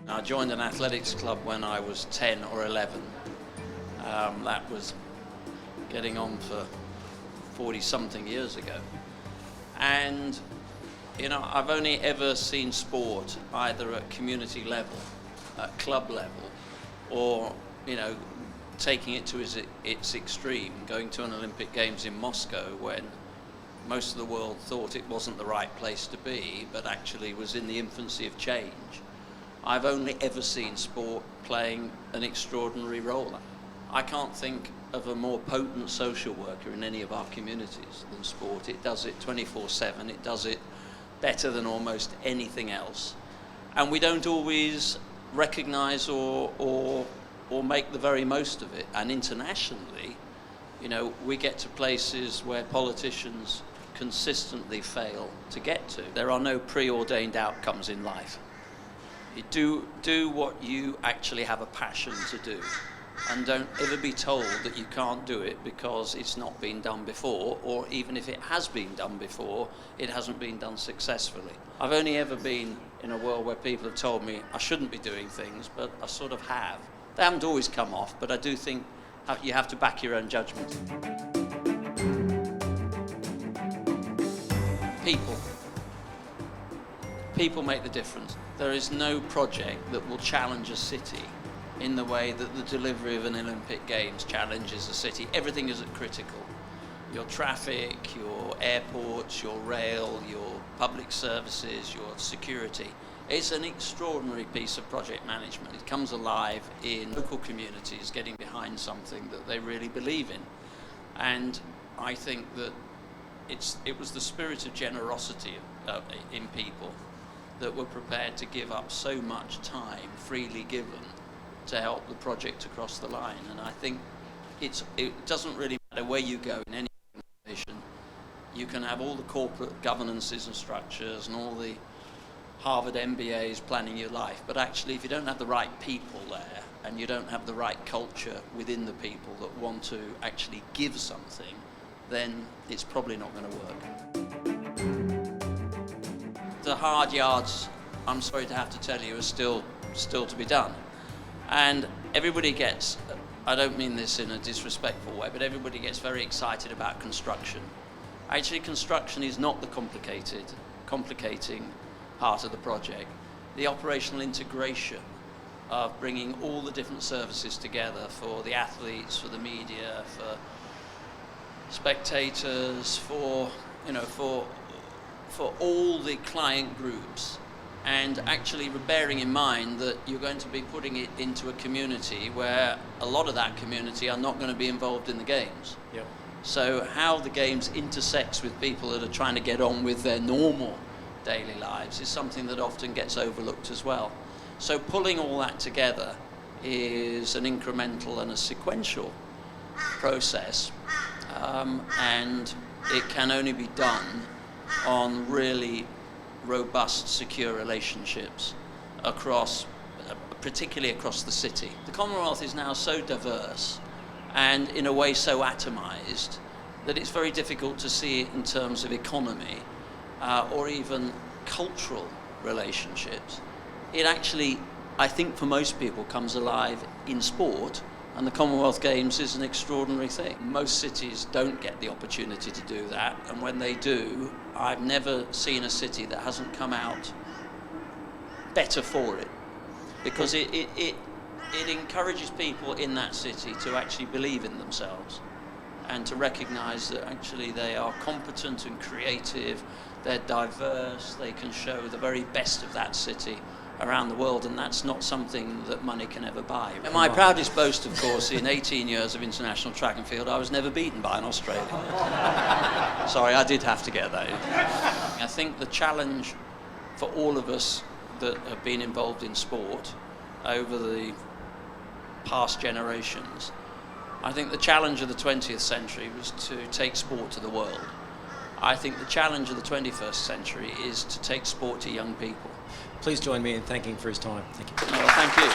I joined an athletics club when I was 10 or 11. That was getting on for 40-something years ago. And, you know, I've only ever seen sport either at community level, at club level, or, you know, taking it to its extreme, going to an Olympic Games in Moscow when most of the world thought it wasn't the right place to be, but actually was in the infancy of change. I've only ever seen sport playing an extraordinary role. I can't think of a more potent social worker in any of our communities than sport. It does it 24/7, it does it better than almost anything else. And we don't always recognise or make the very most of it. And internationally, you know, we get to places where politicians consistently fail to get to. There are no preordained outcomes in life. You do what you actually have a passion to do, and don't ever be told that you can't do it because it's not been done before, or even if it has been done before, it hasn't been done successfully. I've only ever been in a world where people have told me I shouldn't be doing things, but I sort of have. They haven't always come off, but I do think you have to back your own judgment. People make the difference. There is no project that will challenge a city in the way that the delivery of an Olympic Games challenges a city. Everything is critical. Your traffic, your airports, your rail, your public services, your security. It's an extraordinary piece of project management. It comes alive in local communities getting behind something that they really believe in. And I think that it was the spirit of generosity in people that were prepared to give up so much time freely given to help the project across the line. And I think it doesn't really matter where you go in any organization. You can have all the corporate governances and structures and all the Harvard MBAs planning your life, but actually if you don't have the right people there and you don't have the right culture within the people that want to actually give something, then it's probably not going to work. The hard yards, I'm sorry to have to tell you, are still to be done. And everybody gets, I don't mean this in a disrespectful way, but everybody gets very excited about construction. Actually, construction is not the complicating part of the project. The operational integration of bringing all the different services together for the athletes, for the media, for spectators, for all the client groups, and actually bearing in mind that you're going to be putting it into a community where a lot of that community are not going to be involved in the games. Yep. So how the games intersects with people that are trying to get on with their normal daily lives is something that often gets overlooked as well. So pulling all that together is an incremental and a sequential process, and it can only be done on really robust, secure relationships particularly across the city. The Commonwealth is now so diverse and in a way so atomized that it's very difficult to see it in terms of economy or even cultural relationships. It actually, I think for most people, comes alive in sport, and the Commonwealth Games is an extraordinary thing. Most cities don't get the opportunity to do that, and when they do, I've never seen a city that hasn't come out better for it, because it encourages people in that city to actually believe in themselves and to recognise that actually they are competent and creative, they're diverse, they can show the very best of that city around the world, and that's not something that money can ever buy. And my proudest boast, of course, in 18 years of international track and field, I was never beaten by an Australian. Sorry, I did have to get that in. I think the challenge for all of us that have been involved in sport over the past generations, I think the challenge of the 20th century was to take sport to the world. I think the challenge of the 21st century is to take sport to young people. Please join me in thanking him for his time. Thank you. Well, thank you.